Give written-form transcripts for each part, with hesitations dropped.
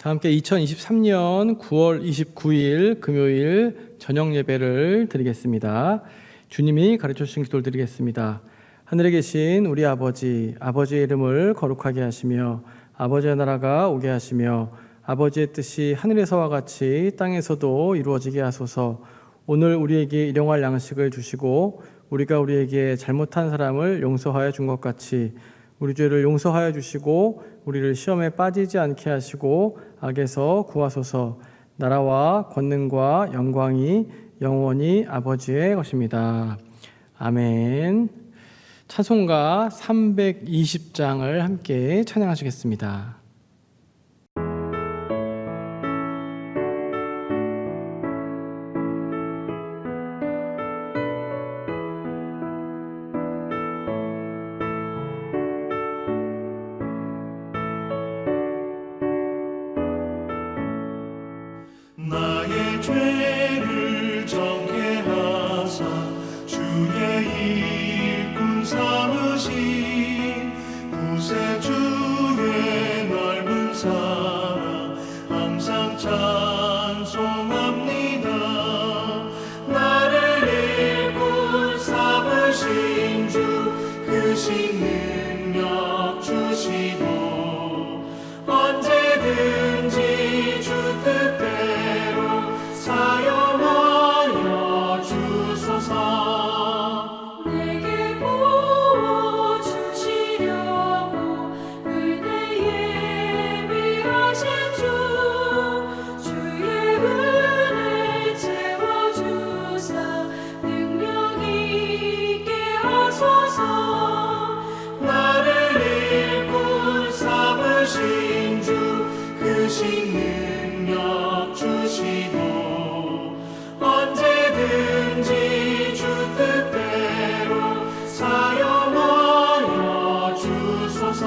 자, 함께 2023년 9월 29일 금요일 저녁 예배를 드리겠습니다. 주님이 가르쳐 주신 기도를 드리겠습니다. 하늘에 계신 우리 아버지, 아버지의 이름을 거룩하게 하시며 아버지의 나라가 오게 하시며 아버지의 뜻이 하늘에서와 같이 땅에서도 이루어지게 하소서. 오늘 우리에게 일용할 양식을 주시고 우리가 우리에게 잘못한 사람을 용서하여 준 것 같이 우리 죄를 용서하여 주시고 우리를 시험에 빠지지 않게 하시고 악에서 구하소서. 나라와 권능과 영광이 영원히 아버지의 것입니다. 아멘. 찬송가 320장을 함께 찬양하시겠습니다. 나의 죄를 정케 하사 주의 일꾼 삼으신 구세주의 넓은 사랑 항상 찬송합니다. 나를 일꾼 삼으신 주 크신 능력 주시고 언제든지 주 뜻대로 사용하여 주소서. 내게 부어주시려고 은혜 예비하신 주 주의 은혜 채워주사 능력 있게 하소서. 나를 일꾼 삼으신 주 크신 능력 주시고 언제든지 주 뜻대로 사용하여 주소서.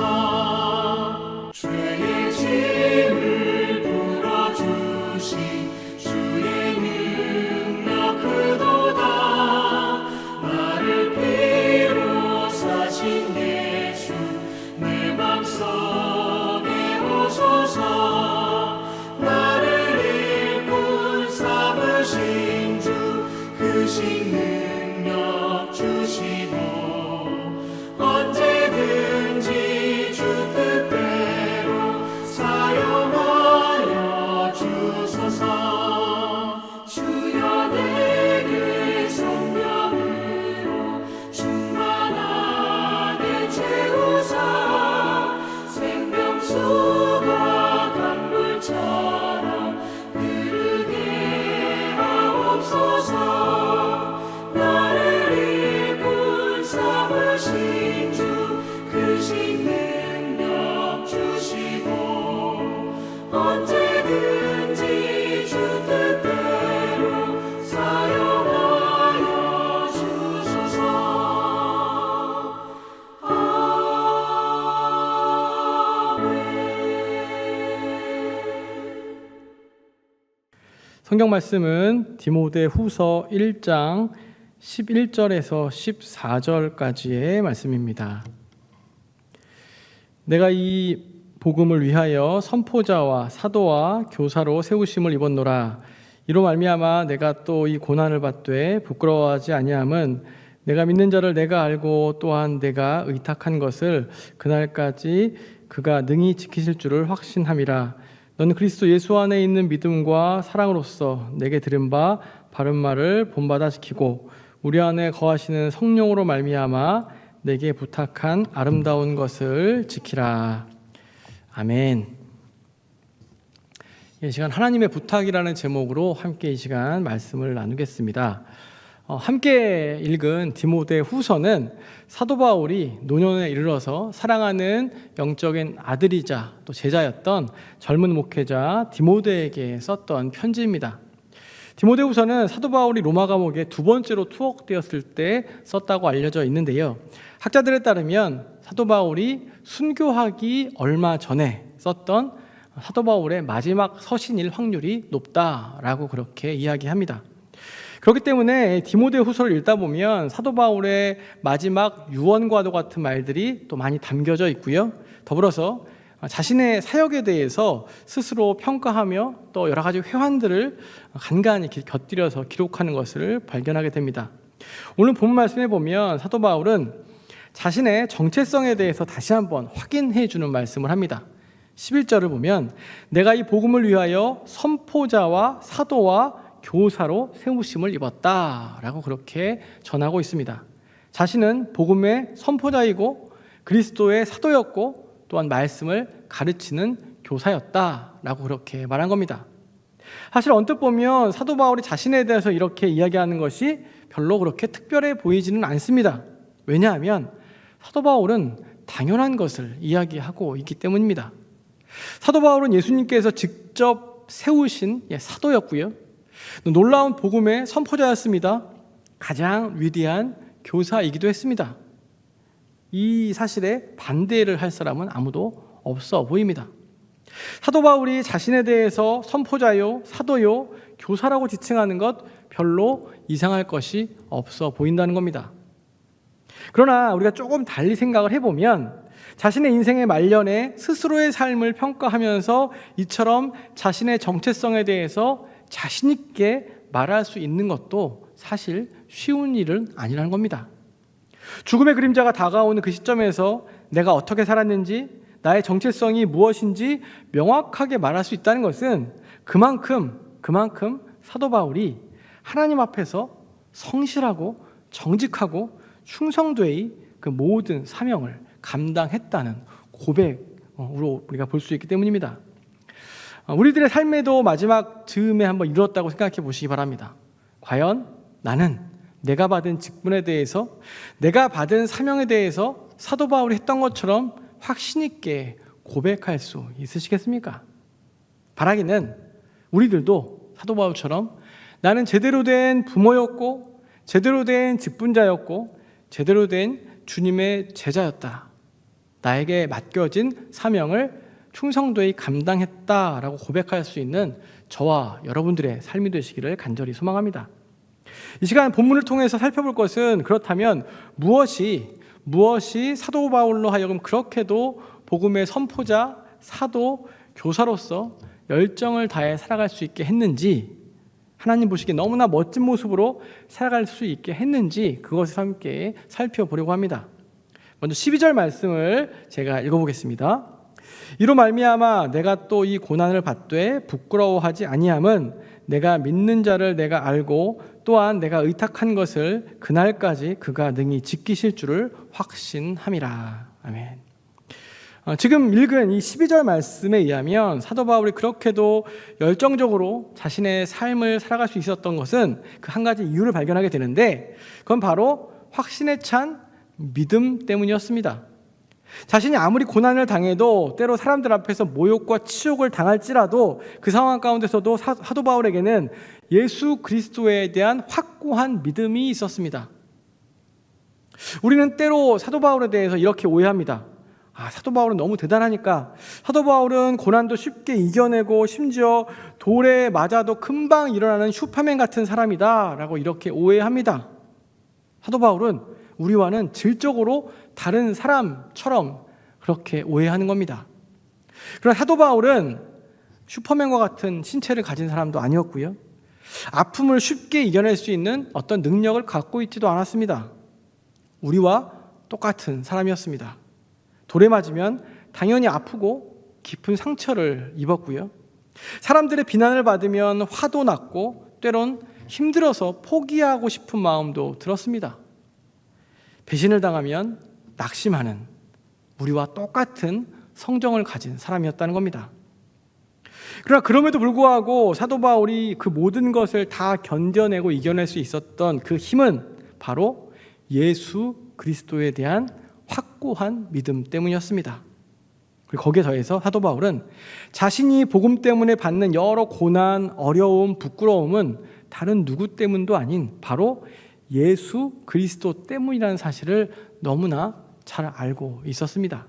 죄의 짐을 풀어주신 주의 능력 크도다. 나를 피로 사신 예수 내 맘속에 오소서. 나를 일꾼 삼으신 주 크신 능력 주시고 언제든지 주 뜻대로 사용하여 주소서. 주여 내게 성령으로 충만하게 채우사 생명수가 강물처럼 흐르게 하옵소서. 나를 일꾼 삼으신 주 크신 능력 주시고 언제든지 주 뜻대로 사용하여 주소서. 성경 말씀은 디모데후서 1장 11절에서 14절까지의 말씀입니다. 내가 이 복음을 위하여 선포자와 사도와 교사로 세우심을 입었노라. 이로 말미암아 내가 또 이 고난을 받되 부끄러워하지 아니함은 내가 믿는 자를 내가 알고 또한 내가 의탁한 것을 그날까지 그가 능히 지키실 줄을 확신함이라. 너는 그리스도 예수 안에 있는 믿음과 사랑으로서 내게 들은 바 바른 말을 본받아 지키고 우리 안에 거하시는 성령으로 말미암아 내게 부탁한 아름다운 것을 지키라. 아멘. 이 시간 하나님의 부탁이라는 제목으로 함께 이 시간 말씀을 나누겠습니다. 함께 읽은 디모데후서는 사도 바울이 노년에 이르러서 사랑하는 영적인 아들이자 또 제자였던 젊은 목회자 디모데에게 썼던 편지입니다. 디모데후서는 사도 바울이 로마 감옥에 두 번째로 투옥되었을 때 썼다고 알려져 있는데요. 학자들에 따르면 사도 바울이 순교하기 얼마 전에 썼던 사도 바울의 마지막 서신일 확률이 높다라고 그렇게 이야기합니다. 그렇기 때문에 디모데후서를 읽다 보면 사도 바울의 마지막 유언과도 같은 말들이 또 많이 담겨져 있고요. 더불어서 자신의 사역에 대해서 스스로 평가하며 또 여러 가지 회환들을 간간히 곁들여서 기록하는 것을 발견하게 됩니다. 오늘 본 말씀에 보면 사도 바울은 자신의 정체성에 대해서 다시 한번 확인해 주는 말씀을 합니다. 11절을 보면 내가 이 복음을 위하여 선포자와 사도와 교사로 세우심을 입었다라고 그렇게 전하고 있습니다. 자신은 복음의 선포자이고 그리스도의 사도였고 또한 말씀을 가르치는 교사였다라고 그렇게 말한 겁니다. 사실 언뜻 보면 사도 바울이 자신에 대해서 이렇게 이야기하는 것이 별로 그렇게 특별해 보이지는 않습니다. 왜냐하면 사도 바울은 당연한 것을 이야기하고 있기 때문입니다. 사도 바울은 예수님께서 직접 세우신 사도였고요. 놀라운 복음의 선포자였습니다. 가장 위대한 교사이기도 했습니다. 이 사실에 반대를 할 사람은 아무도 없어 보입니다. 사도 바울이 자신에 대해서 선포자요, 사도요, 교사라고 지칭하는 것 별로 이상할 것이 없어 보인다는 겁니다. 그러나 우리가 조금 달리 생각을 해보면 자신의 인생의 말년에 스스로의 삶을 평가하면서 이처럼 자신의 정체성에 대해서 자신 있게 말할 수 있는 것도 사실 쉬운 일은 아니라는 겁니다. 죽음의 그림자가 다가오는 그 시점에서 내가 어떻게 살았는지, 나의 정체성이 무엇인지 명확하게 말할 수 있다는 것은 그만큼 사도 바울이 하나님 앞에서 성실하고 정직하고 충성되이 그 모든 사명을 감당했다는 고백으로 우리가 볼 수 있기 때문입니다. 우리들의 삶에도 마지막 즈음에 한번 이루었다고 생각해 보시기 바랍니다. 과연 나는 내가 받은 직분에 대해서, 내가 받은 사명에 대해서 사도 바울이 했던 것처럼 확신 있게 고백할 수 있으시겠습니까? 바라기는 우리들도 사도 바울처럼 나는 제대로 된 부모였고 제대로 된 직분자였고 제대로 된 주님의 제자였다. 나에게 맡겨진 사명을 충성되이 감당했다라고 고백할 수 있는 저와 여러분들의 삶이 되시기를 간절히 소망합니다. 이 시간 본문을 통해서 살펴볼 것은 그렇다면 무엇이 사도 바울로 하여금 그렇게도 복음의 선포자, 사도, 교사로서 열정을 다해 살아갈 수 있게 했는지, 하나님 보시기에 너무나 멋진 모습으로 살아갈 수 있게 했는지 그것을 함께 살펴보려고 합니다. 먼저 12절 말씀을 제가 읽어보겠습니다. 이로 말미암아 내가 또 이 고난을 받되 부끄러워하지 아니함은 내가 믿는 자를 내가 알고 또한 내가 의탁한 것을 그날까지 그가 능히 지키실 줄을 확신함이라. 아멘. 지금 읽은 이 12절 말씀에 의하면 사도 바울이 그렇게도 열정적으로 자신의 삶을 살아갈 수 있었던 것은 그 한 가지 이유를 발견하게 되는데, 그건 바로 확신에 찬 믿음 때문이었습니다. 자신이 아무리 고난을 당해도 때로 사람들 앞에서 모욕과 치욕을 당할지라도 그 상황 가운데서도 사도 바울에게는 예수 그리스도에 대한 확고한 믿음이 있었습니다. 우리는 때로 사도 바울에 대해서 이렇게 오해합니다. 사도 바울은 너무 대단하니까, 사도 바울은 고난도 쉽게 이겨내고 심지어 돌에 맞아도 금방 일어나는 슈퍼맨 같은 사람이다 라고 이렇게 오해합니다. 사도 바울은 우리와는 질적으로 다른 사람처럼 그렇게 오해하는 겁니다. 그러나 사도 바울은 슈퍼맨과 같은 신체를 가진 사람도 아니었고요, 아픔을 쉽게 이겨낼 수 있는 어떤 능력을 갖고 있지도 않았습니다. 우리와 똑같은 사람이었습니다. 돌에 맞으면 당연히 아프고 깊은 상처를 입었고요, 사람들의 비난을 받으면 화도 났고 때론 힘들어서 포기하고 싶은 마음도 들었습니다. 배신을 당하면 낙심하는 우리와 똑같은 성정을 가진 사람이었다는 겁니다. 그러나 그럼에도 불구하고 사도 바울이 그 모든 것을 다 견뎌내고 이겨낼 수 있었던 그 힘은 바로 예수 그리스도에 대한 확고한 믿음 때문이었습니다. 그리고 거기에 더해서 사도 바울은 자신이 복음 때문에 받는 여러 고난, 어려움, 부끄러움은 다른 누구 때문도 아닌 바로 예수 그리스도 때문이라는 사실을 너무나 잘 알고 있었습니다.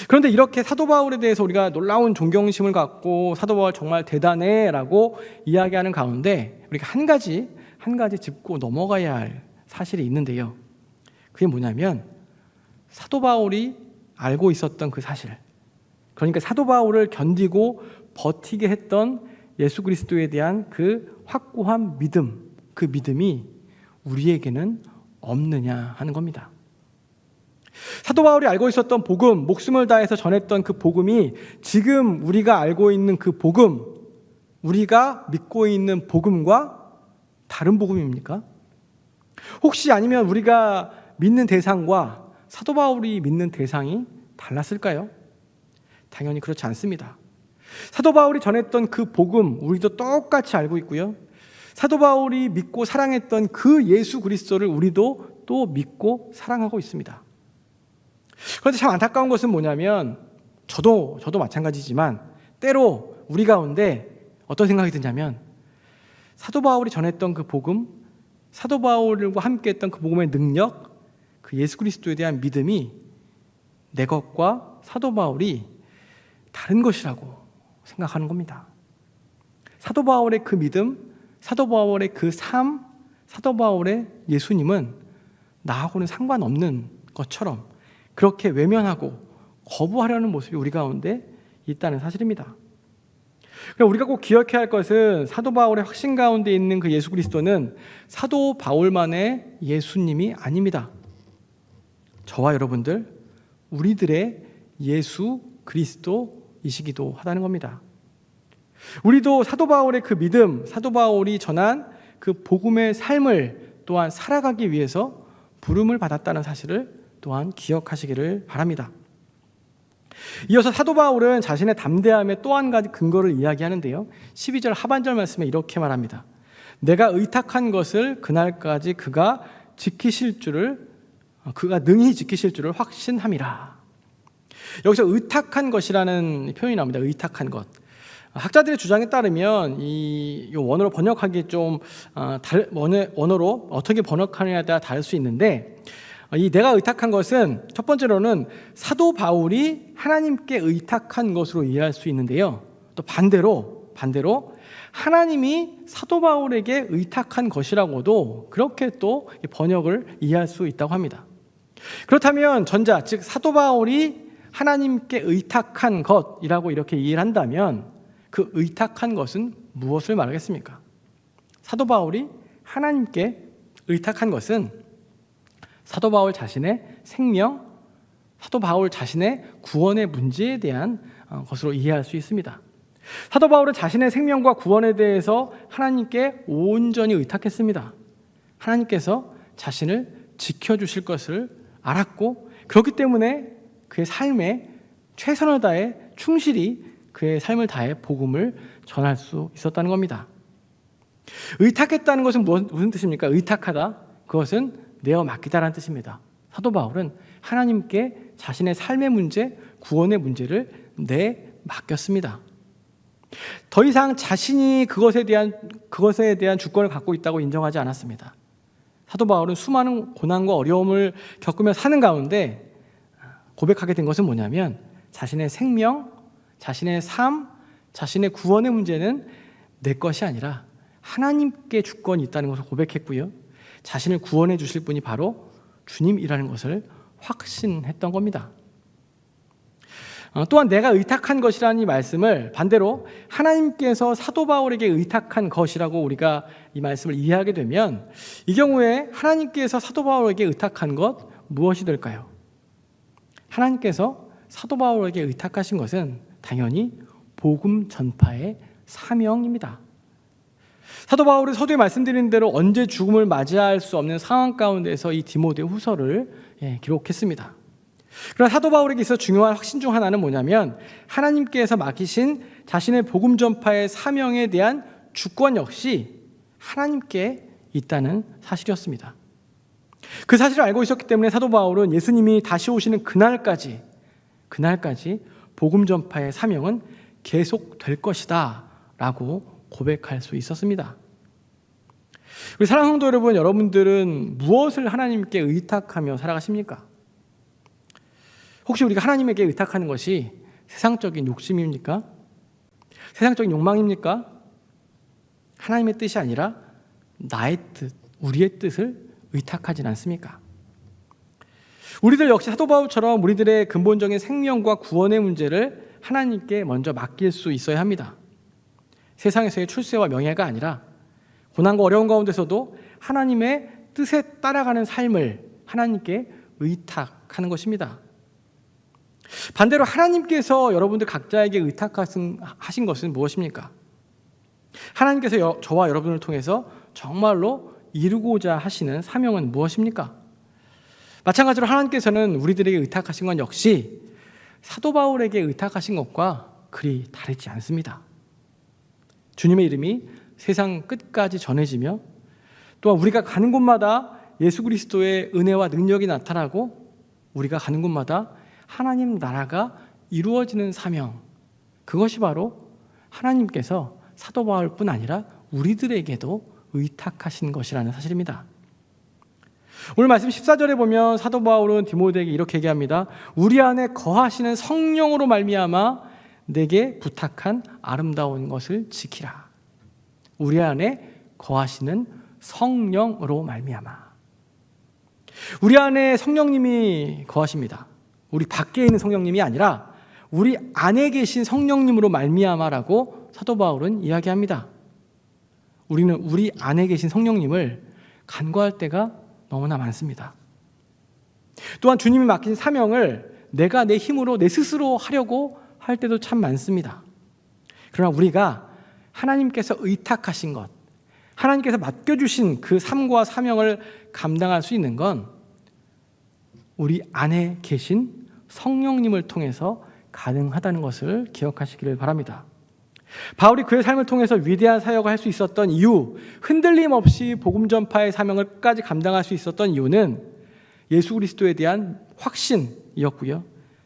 그런데 이렇게 사도 바울에 대해서 우리가 놀라운 존경심을 갖고 사도 바울 정말 대단해 라고 이야기하는 가운데 우리가 한 가지 짚고 넘어가야 할 사실이 있는데요, 그게 뭐냐면 사도 바울이 알고 있었던 그 사실, 그러니까 사도 바울을 견디고 버티게 했던 예수 그리스도에 대한 그 확고한 믿음, 그 믿음이 우리에게는 없느냐 하는 겁니다. 사도 바울이 알고 있었던 복음, 목숨을 다해서 전했던 그 복음이 지금 우리가 알고 있는 그 복음, 우리가 믿고 있는 복음과 다른 복음입니까? 혹시 아니면 우리가 믿는 대상과 사도 바울이 믿는 대상이 달랐을까요? 당연히 그렇지 않습니다. 사도 바울이 전했던 그 복음 우리도 똑같이 알고 있고요. 사도 바울이 믿고 사랑했던 그 예수 그리스도를 우리도 또 믿고 사랑하고 있습니다. 그런데 참 안타까운 것은 뭐냐면 저도 마찬가지지만 때로 우리 가운데 어떤 생각이 드냐면 사도 바울이 전했던 그 복음, 사도 바울과 함께 했던 그 복음의 능력, 그 예수 그리스도에 대한 믿음이 내 것과 사도 바울이 다른 것이라고 생각하는 겁니다. 사도 바울의 그 믿음, 사도 바울의 그 삶, 사도 바울의 예수님은 나하고는 상관없는 것처럼 그렇게 외면하고 거부하려는 모습이 우리 가운데 있다는 사실입니다. 우리가 꼭 기억해야 할 것은 사도 바울의 확신 가운데 있는 그 예수 그리스도는 사도 바울만의 예수님이 아닙니다. 저와 여러분들, 우리들의 예수 그리스도이시기도 하다는 겁니다. 우리도 사도 바울의 그 믿음, 사도 바울이 전한 그 복음의 삶을 또한 살아가기 위해서 부름을 받았다는 사실을 또한 기억하시기를 바랍니다. 이어서 사도 바울은 자신의 담대함의 또 한 가지 근거를 이야기하는데요. 12절 하반절 말씀에 이렇게 말합니다. 내가 의탁한 것을 그날까지 그가 능히 지키실 줄을 확신함이라. 여기서 의탁한 것이라는 표현이 나옵니다. 의탁한 것. 학자들의 주장에 따르면 이 원어로 번역하기 좀 원어로 어떻게 번역하느냐에 따라 다를 수 있는데 이 내가 의탁한 것은 첫 번째로는 사도 바울이 하나님께 의탁한 것으로 이해할 수 있는데요. 또 반대로 하나님이 사도 바울에게 의탁한 것이라고도 그렇게 또 번역을 이해할 수 있다고 합니다. 그렇다면 전자, 즉 사도 바울이 하나님께 의탁한 것이라고 이렇게 이해를 한다면 그 의탁한 것은 무엇을 말하겠습니까? 사도 바울이 하나님께 의탁한 것은 사도 바울 자신의 생명, 사도 바울 자신의 구원의 문제에 대한 것으로 이해할 수 있습니다. 사도 바울은 자신의 생명과 구원에 대해서 하나님께 온전히 의탁했습니다. 하나님께서 자신을 지켜주실 것을 알았고 그렇기 때문에 그의 삶에 최선을 다해 충실히 그의 삶을 다해 복음을 전할 수 있었다는 겁니다. 의탁했다는 것은 무슨 뜻입니까? 의탁하다, 그것은 내어 맡기다라는 뜻입니다. 사도 바울은 하나님께 자신의 삶의 문제, 구원의 문제를 맡겼습니다. 더 이상 자신이 그것에 대한 주권을 갖고 있다고 인정하지 않았습니다. 사도 바울은 수많은 고난과 어려움을 겪으며 사는 가운데 고백하게 된 것은 뭐냐면 자신의 생명, 자신의 삶, 자신의 구원의 문제는 내 것이 아니라 하나님께 주권이 있다는 것을 고백했고요. 자신을 구원해 주실 분이 바로 주님이라는 것을 확신했던 겁니다. 또한 내가 의탁한 것이라는 이 말씀을 반대로 하나님께서 사도 바울에게 의탁한 것이라고 우리가 이 말씀을 이해하게 되면 이 경우에 하나님께서 사도 바울에게 의탁한 것 무엇이 될까요? 하나님께서 사도 바울에게 의탁하신 것은 당연히 복음 전파의 사명입니다. 사도 바울은 서두에 말씀드린 대로 언제 죽음을 맞이할 수 없는 상황 가운데서 이 디모데 후서를 기록했습니다. 그러나 사도 바울에게 있어 중요한 확신 중 하나는 뭐냐면 하나님께서 맡기신 자신의 복음 전파의 사명에 대한 주권 역시 하나님께 있다는 사실이었습니다. 그 사실을 알고 있었기 때문에 사도 바울은 예수님이 다시 오시는 그날까지 복음 전파의 사명은 계속될 것이다 라고 고백할 수 있었습니다. 우리 사랑하는 성도 여러분, 여러분들은 무엇을 하나님께 의탁하며 살아가십니까? 혹시 우리가 하나님에게 의탁하는 것이 세상적인 욕심입니까? 세상적인 욕망입니까? 하나님의 뜻이 아니라 나의 뜻, 우리의 뜻을 의탁하진 않습니까? 우리들 역시 사도 바울처럼 우리들의 근본적인 생명과 구원의 문제를 하나님께 먼저 맡길 수 있어야 합니다. 세상에서의 출세와 명예가 아니라 고난과 어려운 가운데서도 하나님의 뜻에 따라가는 삶을 하나님께 의탁하는 것입니다. 반대로 하나님께서 여러분들 각자에게 의탁하신 것은 무엇입니까? 하나님께서 저와 여러분을 통해서 정말로 이루고자 하시는 사명은 무엇입니까? 마찬가지로 하나님께서는 우리들에게 의탁하신 건 역시 사도 바울에게 의탁하신 것과 그리 다르지 않습니다. 주님의 이름이 세상 끝까지 전해지며 또한 우리가 가는 곳마다 예수 그리스도의 은혜와 능력이 나타나고 우리가 가는 곳마다 하나님 나라가 이루어지는 사명, 그것이 바로 하나님께서 사도 바울뿐 아니라 우리들에게도 의탁하신 것이라는 사실입니다. 오늘 말씀 14절에 보면 사도 바울은 디모데에게 이렇게 얘기합니다. 우리 안에 거하시는 성령으로 말미암아 내게 부탁한 아름다운 것을 지키라. 우리 안에 거하시는 성령으로 말미암아. 우리 안에 성령님이 거하십니다. 우리 밖에 있는 성령님이 아니라 우리 안에 계신 성령님으로 말미암아라고 사도 바울은 이야기합니다. 우리는 우리 안에 계신 성령님을 간구할 때가 너무나 많습니다. 또한 주님이 맡긴 사명을 내가 내 힘으로 내 스스로 하려고 할 때도 참 많습니다. 그러나 우리가 하나님께서 의탁하신 것, 하나님께서 맡겨주신 그 삶과 사명을 감당할 수 있는 건 우리 안에 계신 성령님을 통해서 가능하다는 것을 기억하시기를 바랍니다. 바울이 그의 삶을 통해서 위대한 사역을 할 수 있었던 이유, 흔들림 없이 복음 전파의 사명을 끝까지 감당할 수 있었던 이유는 예수 그리스도에 대한 확신이었고요.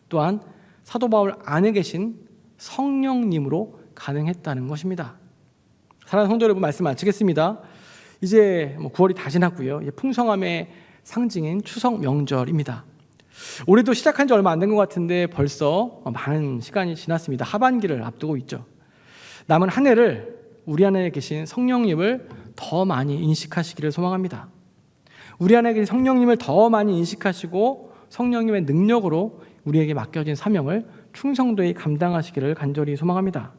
또한 사도 바울 안에 계신 성령님으로 가능했다는 것입니다. 사랑하는 성도 여러분, 말씀 마치겠습니다. 이제 9월이 다 지났고요. 풍성함의 상징인 추석 명절입니다. 올해도 시작한 지 얼마 안 된 것 같은데 벌써 많은 시간이 지났습니다. 하반기를 앞두고 있죠. 남은 한 해를 우리 안에 계신 성령님을 더 많이 인식하시기를 소망합니다. 우리 안에 계신 성령님을 더 많이 인식하시고 성령님의 능력으로 우리에게 맡겨진 사명을 충성되이 감당하시기를 간절히 소망합니다.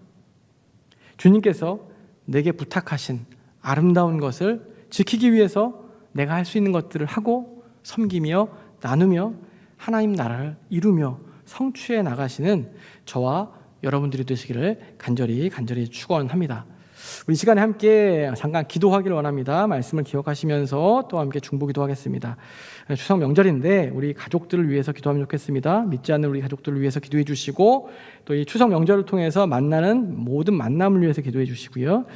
주님께서 내게 부탁하신 아름다운 것을 지키기 위해서 내가 할 수 있는 것들을 하고 섬기며 나누며 하나님 나라를 이루며 성취해 나가시는 저와 여러분들이 되시기를 간절히 축원합니다. 우리 시간에 함께 잠깐 기도하기를 원합니다. 말씀을 기억하시면서 또 함께 중보 기도하겠습니다. 추석 명절인데 우리 가족들을 위해서 기도하면 좋겠습니다. 믿지 않는 우리 가족들을 위해서 기도해 주시고 또 이 추석 명절을 통해서 만나는 모든 만남을 위해서 기도해 주시고요.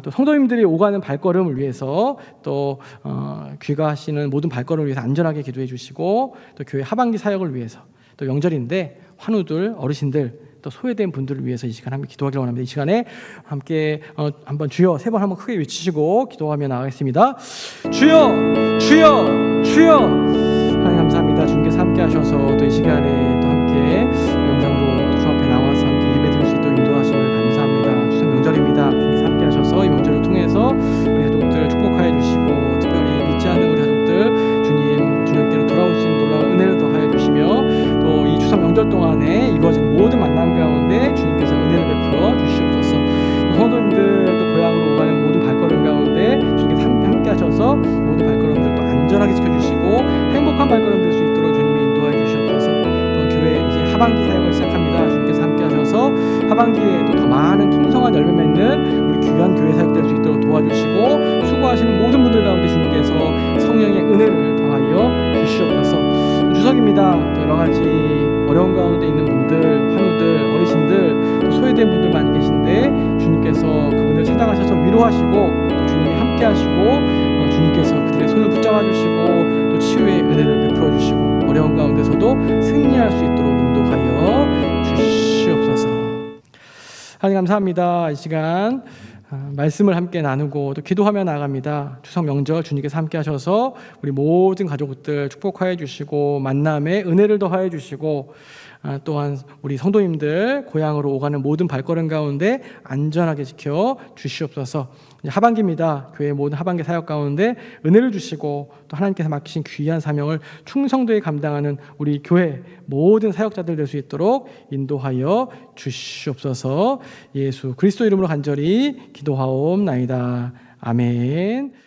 또 성도님들이 오가는 발걸음을 위해서 또 귀가하시는 모든 발걸음을 위해서 안전하게 기도해 주시고 또 교회 하반기 사역을 위해서 또 명절인데 환우들, 어르신들 또 소외된 분들을 위해서 이 시간 함께 기도하기를 원합니다. 이 시간에 함께 한번 주여 3번 한번 크게 외치시고 기도하며 나가겠습니다. 주여, 주여, 주여. 하나님 감사합니다. 주님께서 함께 하셔서 또 이 시간에 또 함께 영상으로 주 앞에 나와서 함께 예배드릴 수 있도록 인도하심을 감사합니다. 추석 명절입니다. 주님께서 함께 하셔서 이 명절을 통해서 우리 가족들 축복하여 주시고 특별히 믿지 않는 우리 가족들 주님께로 돌아올 수 있는 놀라운 은혜를 더하여 주시며 또 이 추석 명절 동안에 이루어진 모든 만남 가운데 주님께서 은혜를 베풀어 주시옵소서. 성도님들 또 고향으로 오가는 모든 발걸음 가운데 주님께서 함께 하셔서 모든 발걸음들 또 안전하게 지켜주시고 행복한 발걸음 될 수 있도록 주님이 인도하여 주시옵소서. 또 교회 이제 하반기 사역을 시작합니다. 주님께서 함께 하셔서 하반기에 또 더 많은 풍성한 열매 맺는 우리 귀한 교회 사역 될 수 있도록 도와주시고 수고하시는 모든 분들 가운데 주님께서 성령의 은혜를 더하여 주시옵소서. 추석입니다. 또 여러 가지 어려운 가운데 있는 분들, 환우들, 어르신들, 또 소외된 분들 많이 계신데 주님께서 그분들 찾아가셔서 위로하시고 또 주님이 함께 하시고 주님께서 그들의 손을 붙잡아 주시고 또 치유의 은혜를 베풀어 주시고 어려운 가운데서도 승리할 수 있도록 인도하여 주시옵소서. 하나님 감사합니다. 이 시간 말씀을 함께 나누고 또 기도하며 나갑니다. 추석 명절 주님께서 함께 하셔서 우리 모든 가족들 축복하여 주시고 만남에 은혜를 더하여 주시고 또한 우리 성도님들 고향으로 오가는 모든 발걸음 가운데 안전하게 지켜 주시옵소서. 이제 하반기입니다. 교회 모든 하반기 사역 가운데 은혜를 주시고 또 하나님께서 맡기신 귀한 사명을 충성되게 감당하는 우리 교회 모든 사역자들 될 수 있도록 인도하여 주시옵소서. 예수 그리스도 이름으로 간절히 기도하옵나이다. 아멘.